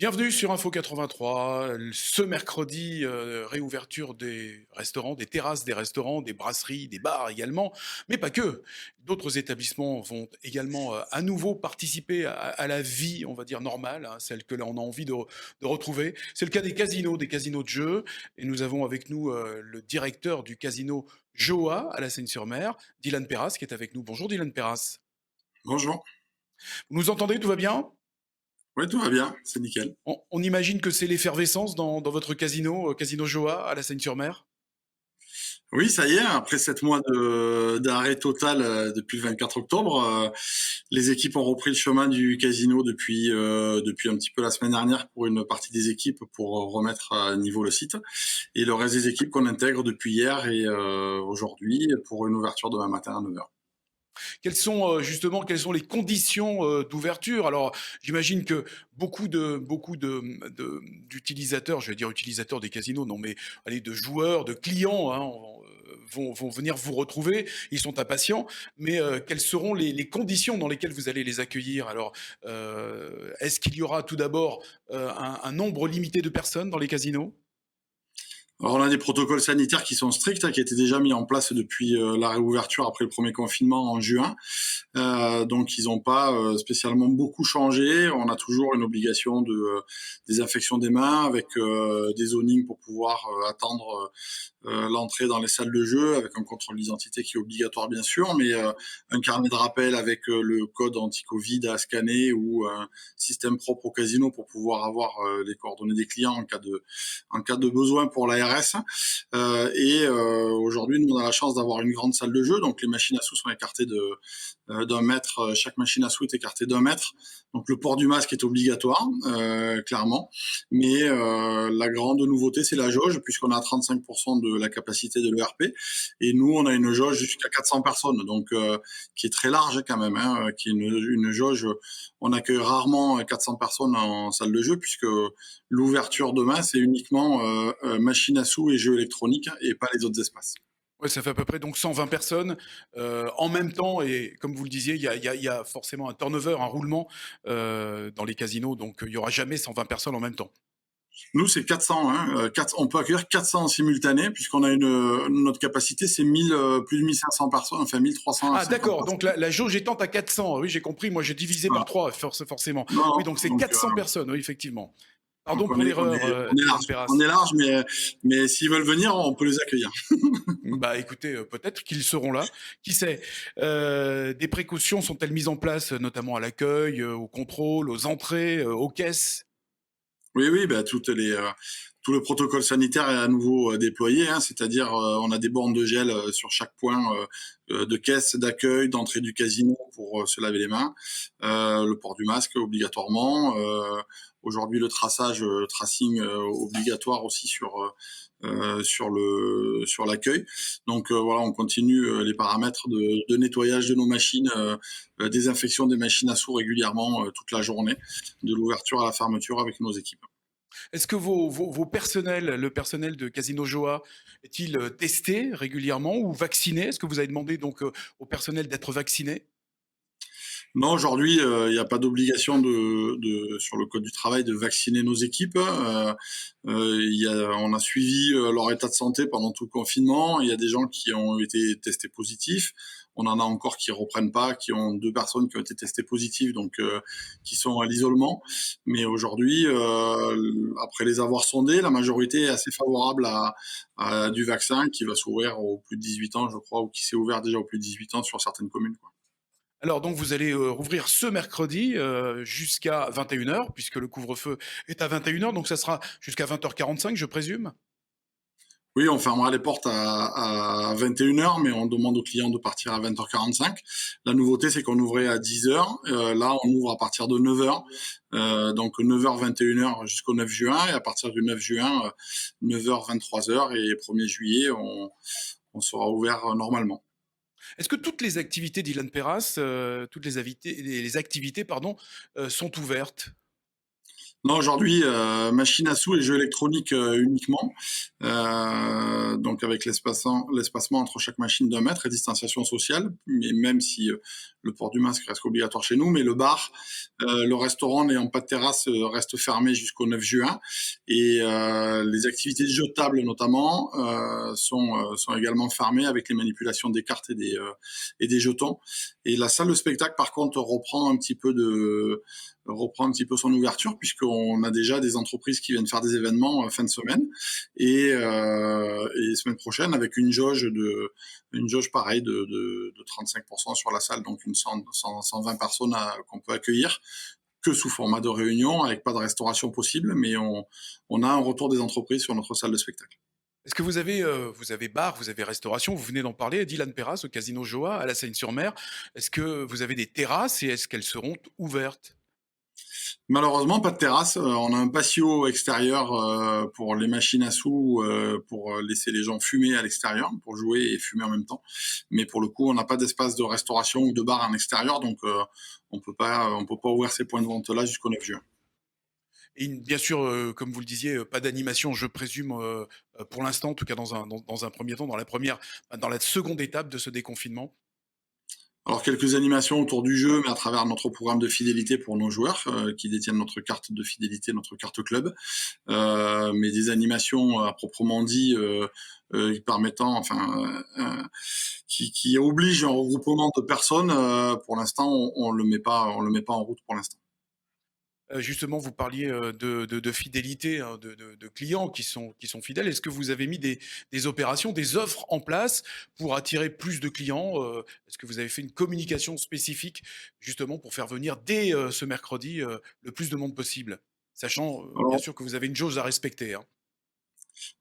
Bienvenue sur Info 83. Ce mercredi, réouverture des restaurants, des terrasses des restaurants, des brasseries, des bars également, mais pas que. D'autres établissements vont également, à nouveau participer à la vie, on va dire normale, hein, celle que l'on a envie de retrouver. C'est le cas des casinos de jeux et nous avons avec nous, le directeur du casino Joa à la Seyne-sur-Mer, Dylan Perras qui est avec nous. Bonjour Dylan Perras. Bonjour. Vous nous entendez? Tout va bien? Oui, tout va bien, c'est nickel. On imagine que c'est l'effervescence dans votre casino, Casino Joa à la Seyne-sur-Mer? Oui, ça y est, après 7 mois d'arrêt total depuis le 24 octobre, les équipes ont repris le chemin du casino depuis un petit peu la semaine dernière pour une partie des équipes pour remettre à niveau le site. Et le reste des équipes qu'on intègre depuis hier et aujourd'hui pour une ouverture demain matin à 9 heures. Justement, quelles sont les conditions, d'ouverture? Alors, j'imagine que beaucoup d'utilisateurs, je vais dire utilisateurs des casinos, non, mais allez, de joueurs, de clients, hein, vont venir vous retrouver. Ils sont impatients, mais, quelles seront les conditions dans lesquelles vous allez les accueillir? Alors, est-ce qu'il y aura tout d'abord, un nombre limité de personnes dans les casinos? Alors on a des protocoles sanitaires qui sont stricts, hein, qui étaient déjà mis en place depuis la réouverture après le premier confinement en juin. Donc ils n'ont pas spécialement beaucoup changé. On a toujours une obligation de désinfection des mains avec des zonings pour pouvoir attendre l'entrée dans les salles de jeu avec un contrôle d'identité qui est obligatoire bien sûr, mais un carnet de rappel avec le code anti-Covid à scanner ou un système propre au casino pour pouvoir avoir les coordonnées des clients en cas de besoin pour l'ARS. Aujourd'hui, nous on a la chance d'avoir une grande salle de jeu, donc les machines à sous sont écartées d'un mètre, chaque machine à sous est écartée d'un mètre. Donc le port du masque est obligatoire, clairement. Mais la grande nouveauté, c'est la jauge, puisqu'on a 35% de la capacité de l'ERP. Et nous, on a une jauge jusqu'à 400 personnes, donc qui est très large quand même, hein, qui est une jauge. On accueille rarement 400 personnes en salle de jeu, puisque l'ouverture demain, c'est uniquement machine à sous et jeux électroniques, et pas les autres espaces. Ouais, ça fait à peu près donc 120 personnes, en même temps et comme vous le disiez, il y a forcément un turnover, un roulement, dans les casinos, donc il y aura jamais 120 personnes en même temps. Nous, c'est 400. Hein, on peut accueillir 400 en simultané, puisqu'on a notre capacité, c'est 1000, plus de 1500 personnes, enfin 1350 Ah d'accord, personnes. donc la jauge étant à 400, oui j'ai compris, moi j'ai divisé par Voilà. 3 forcément. Non, Oui non, donc c'est 400 personnes, oui effectivement. donc Pardon pour l'erreur, on est Dylan large. On Perras. est large, mais s'ils veulent venir, on peut les accueillir. Bah, écoutez, peut-être qu'ils seront là, qui sait? Des précautions sont-elles mises en place, notamment à l'accueil, au contrôle, aux entrées, aux caisses? Oui, oui, bah, tout le protocole sanitaire est à nouveau déployé, hein, c'est-à-dire on a des bornes de gel sur chaque point de caisse, d'accueil, d'entrée du casino pour se laver les mains, le port du masque obligatoirement, aujourd'hui le traçage, le tracing obligatoire aussi sur l'accueil. Donc voilà, on continue les paramètres de nettoyage de nos machines, désinfection des machines à sous régulièrement toute la journée, de l'ouverture à la fermeture avec nos équipes. Est-ce que vos personnels, le personnel de Casino Joa est-il, testé régulièrement ou vacciné? Est-ce que vous avez demandé donc, au personnel d'être vacciné? Non, aujourd'hui, il n'y a pas d'obligation sur le code du travail de vacciner nos équipes. On a suivi leur état de santé pendant tout le confinement. Il y a des gens qui ont été testés positifs. On en a encore qui reprennent pas, qui ont 2 personnes qui ont été testées positives, donc qui sont à l'isolement. Mais aujourd'hui, après les avoir sondés, la majorité est assez favorable à du vaccin qui va s'ouvrir aux plus de 18 ans, je crois, ou qui s'est ouvert déjà aux plus de 18 ans sur certaines communes, quoi. Alors donc vous allez, rouvrir ce mercredi, jusqu'à 21 heures puisque le couvre-feu est à 21 heures donc ça sera jusqu'à 20h45 je présume? Oui, on fermera les portes à 21 heures, mais on demande aux clients de partir à 20h45. La nouveauté, c'est qu'on ouvrait à 10 heures. Là, on ouvre à partir de 9 heures. Donc 9 heures, 21 heures jusqu'au 9 juin. Et à partir du 9 juin, 9 heures, 23 heures. Et 1er juillet, on sera ouvert normalement. Est-ce que toutes les activités d'Ilan Perras, toutes les activités pardon, sont ouvertes? Non, aujourd'hui, machine à sous et jeux électroniques uniquement. Donc avec l'espacement entre chaque machine d'un mètre et distanciation sociale. Mais même si le port du masque reste obligatoire chez nous, mais le bar, le restaurant n'ayant pas de terrasse reste fermé jusqu'au 9 juin. Et les activités de jeux de table notamment sont également fermées avec les manipulations des cartes et des jetons. Et la salle de spectacle, par contre, reprend un petit peu son ouverture puisqu'on a déjà des entreprises qui viennent faire des événements fin de semaine et semaine prochaine avec une jauge pareille de 35% sur la salle, donc une 120 personnes qu'on peut accueillir que sous format de réunion avec pas de restauration possible, mais on a un retour des entreprises sur notre salle de spectacle. Est-ce que vous avez bar, vous avez restauration, vous venez d'en parler, Dylan Perras au Casino Joa à La Seyne-sur-Mer. Est-ce que vous avez des terrasses et est-ce qu'elles seront ouvertes? Malheureusement, pas de terrasse. On a un patio extérieur pour les machines à sous, pour laisser les gens fumer à l'extérieur, pour jouer et fumer en même temps. Mais pour le coup, on n'a pas d'espace de restauration ou de bar en extérieur, donc on peut pas ouvrir ces points de vente-là jusqu'au 9 juin. Et bien sûr, comme vous le disiez, pas d'animation, je présume, pour l'instant, en tout cas dans un premier temps, dans la seconde étape de ce déconfinement. Alors quelques animations autour du jeu, mais à travers notre programme de fidélité pour nos joueurs qui détiennent notre carte de fidélité, notre carte club. Mais des animations à proprement dit permettant, qui obligent un regroupement de personnes. Pour l'instant, on le met pas en route pour l'instant. Justement, vous parliez, de fidélité, hein, de clients qui sont fidèles. Est-ce que vous avez mis des opérations, des offres en place pour attirer plus de clients? Est-ce que vous avez fait une communication spécifique, justement, pour faire venir dès, ce mercredi, le plus de monde possible? Sachant, bien Alors, sûr que vous avez une jauge à respecter, hein.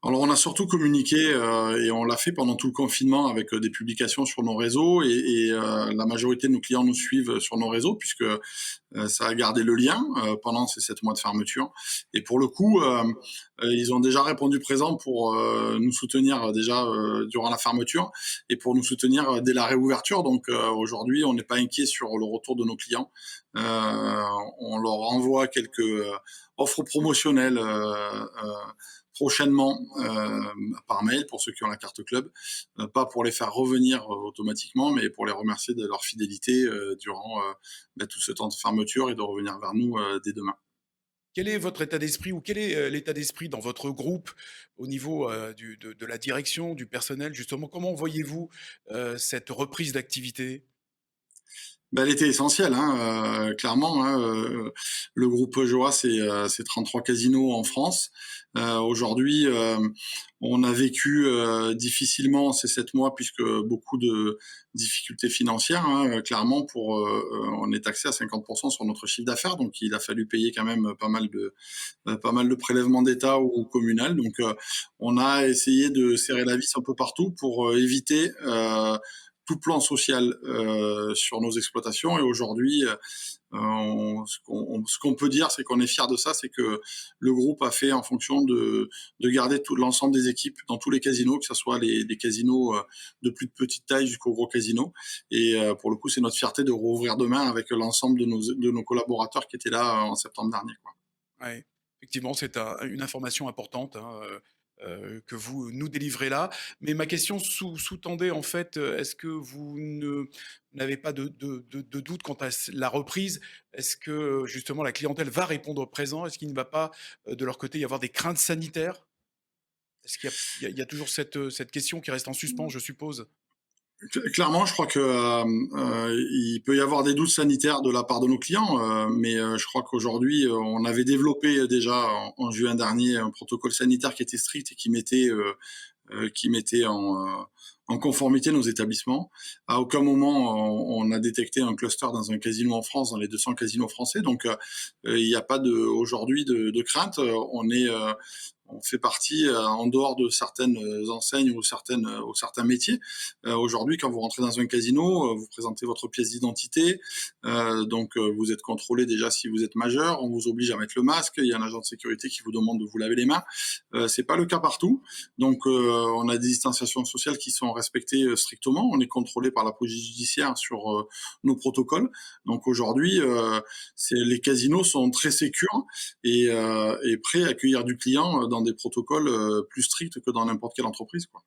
Alors on a surtout communiqué et on l'a fait pendant tout le confinement avec des publications sur nos réseaux et la majorité de nos clients nous suivent sur nos réseaux puisque ça a gardé le lien pendant ces 7 mois de fermeture. Et pour le coup, ils ont déjà répondu présent pour nous soutenir déjà durant la fermeture et pour nous soutenir dès la réouverture. Donc aujourd'hui, on n'est pas inquiet sur le retour de nos clients. On leur envoie quelques offres promotionnelles prochainement par mail pour ceux qui ont la carte club, pas pour les faire revenir automatiquement, mais pour les remercier de leur fidélité durant tout ce temps de fermeture et de revenir vers nous dès demain. Quel est votre état d'esprit ou quel est, l'état d'esprit dans votre groupe au niveau, de la direction, du personnel justement? Comment voyez-vous, cette reprise d'activité? Ben, elle était essentielle, hein, clairement. Hein, le groupe Joa, c'est 33 casinos en France. Aujourd'hui, on a vécu difficilement ces 7 mois puisque beaucoup de difficultés financières. Hein, clairement, on est taxé à 50% sur notre chiffre d'affaires, donc il a fallu payer quand même pas mal de prélèvements d'État ou communal. Donc, on a essayé de serrer la vis un peu partout pour éviter tout plan social sur nos exploitations. Et aujourd'hui, ce qu'on peut dire, c'est qu'on est fier de ça, c'est que le groupe a fait en fonction de garder tout l'ensemble des équipes dans tous les casinos, que ce soit les casinos de plus de petite taille jusqu'aux gros casinos. Et pour le coup, c'est notre fierté de rouvrir demain avec l'ensemble de nos collaborateurs qui étaient là en septembre dernier, quoi. Ouais, effectivement, c'est une information importante, hein, que vous nous délivrez là. Mais ma question sous-tendait en fait, est-ce que vous n'avez pas de doute quant à la reprise? Est-ce que justement la clientèle va répondre présent? Est-ce qu'il ne va pas, de leur côté, y avoir des craintes sanitaires? Est-ce qu'il y a, il y a toujours cette question qui reste en suspens, je suppose? Clairement, je crois que il peut y avoir des doutes sanitaires de la part de nos clients, mais je crois qu'aujourd'hui, on avait développé déjà en juin dernier un protocole sanitaire qui était strict et qui mettait en conformité nos établissements. À aucun moment on a détecté un cluster dans un casino en France, dans les 200 casinos français. Donc il n'y a pas aujourd'hui de crainte. on fait partie en dehors de certaines enseignes ou certains métiers. Aujourd'hui, quand vous rentrez dans un casino, vous présentez votre pièce d'identité, donc vous êtes contrôlé déjà si vous êtes majeur, on vous oblige à mettre le masque, il y a un agent de sécurité qui vous demande de vous laver les mains. C'est pas le cas partout, donc on a des distanciations sociales qui sont respectées strictement, on est contrôlé par la police judiciaire sur nos protocoles. Donc aujourd'hui, les casinos sont très sécures et prêts à accueillir du client dans des protocoles plus stricts que dans n'importe quelle entreprise, quoi.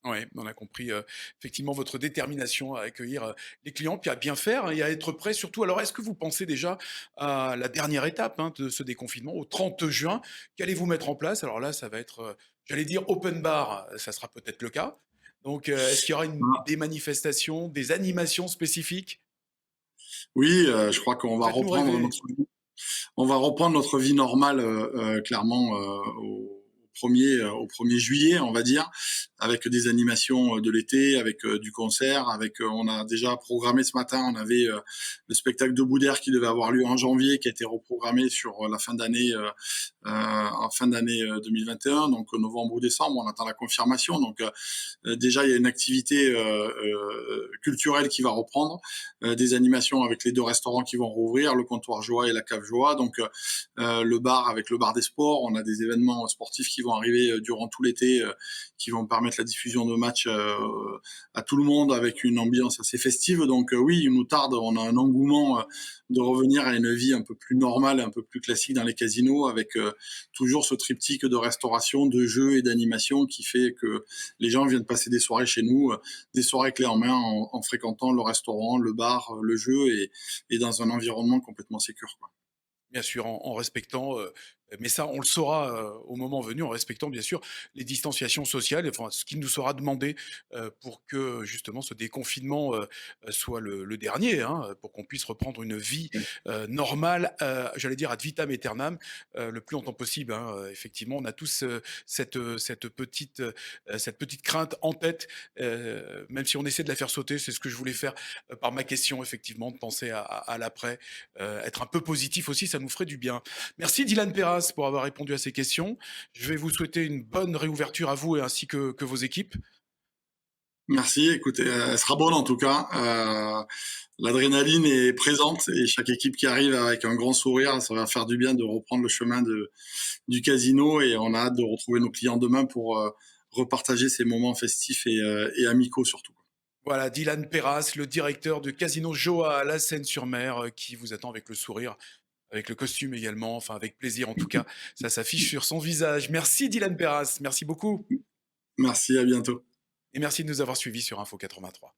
Ouais, on a compris, effectivement votre détermination à accueillir, les clients, puis à bien faire, hein, et à être prêt surtout. Alors est-ce que vous pensez déjà à la dernière étape, hein, de ce déconfinement, au 30 juin? Qu'allez-vous mettre en place? Alors là, ça va être, j'allais dire open bar, ça sera peut-être le cas. Donc, est-ce qu'il y aura des manifestations, des animations spécifiques? Oui, je crois qu'on va Faites-nous rêver. reprendre notre vie normale, clairement, au 1er juillet, on va dire, avec des animations de l'été, avec du concert, on a déjà programmé ce matin, on avait le spectacle de Boudère qui devait avoir lieu en janvier, qui a été reprogrammé sur la fin d'année, en fin d'année 2021, donc novembre ou décembre, on attend la confirmation. Donc déjà, il y a une activité culturelle qui va reprendre, des animations avec les 2 restaurants qui vont rouvrir, le comptoir Joie et la cave Joie. Donc le bar avec le bar des sports, on a des événements sportifs qui vont arriver durant tout l'été, qui vont permettre la diffusion de matchs à tout le monde avec une ambiance assez festive. Donc oui, il nous tarde, on a un engouement de revenir à une vie un peu plus normale, un peu plus classique dans les casinos, avec toujours ce triptyque de restauration, de jeux et d'animation qui fait que les gens viennent passer des soirées chez nous, des soirées clés en main en fréquentant le restaurant, le bar, le jeu et dans un environnement complètement sécure, quoi. Bien sûr, en respectant, mais ça, on le saura, au moment venu, en respectant bien sûr les distanciations sociales, enfin ce qui nous sera demandé, pour que justement ce déconfinement, soit le dernier, hein, pour qu'on puisse reprendre une vie, normale, j'allais dire ad vitam aeternam, le plus longtemps possible, hein, effectivement. On a tous, cette petite crainte en tête, même si on essaie de la faire sauter. C'est ce que je voulais faire, par ma question effectivement, de penser à l'après, être un peu positif aussi, ça nous ferait du bien. Merci Dylan Perras pour avoir répondu à ces questions. Je vais vous souhaiter une bonne réouverture à vous et ainsi que vos équipes. Merci, écoutez, elle sera bonne en tout cas. L'adrénaline est présente et chaque équipe qui arrive avec un grand sourire, ça va faire du bien de reprendre le chemin du casino et on a hâte de retrouver nos clients demain pour repartager ces moments festifs et amicaux surtout. Voilà, Dylan Perras, le directeur du Casino Joa à La Seyne-sur-Mer, qui vous attend avec le sourire, avec le costume également, enfin avec plaisir en tout cas. Ça s'affiche sur son visage. Merci Dylan Perras, merci beaucoup. Merci, à bientôt. Et merci de nous avoir suivis sur Info 83.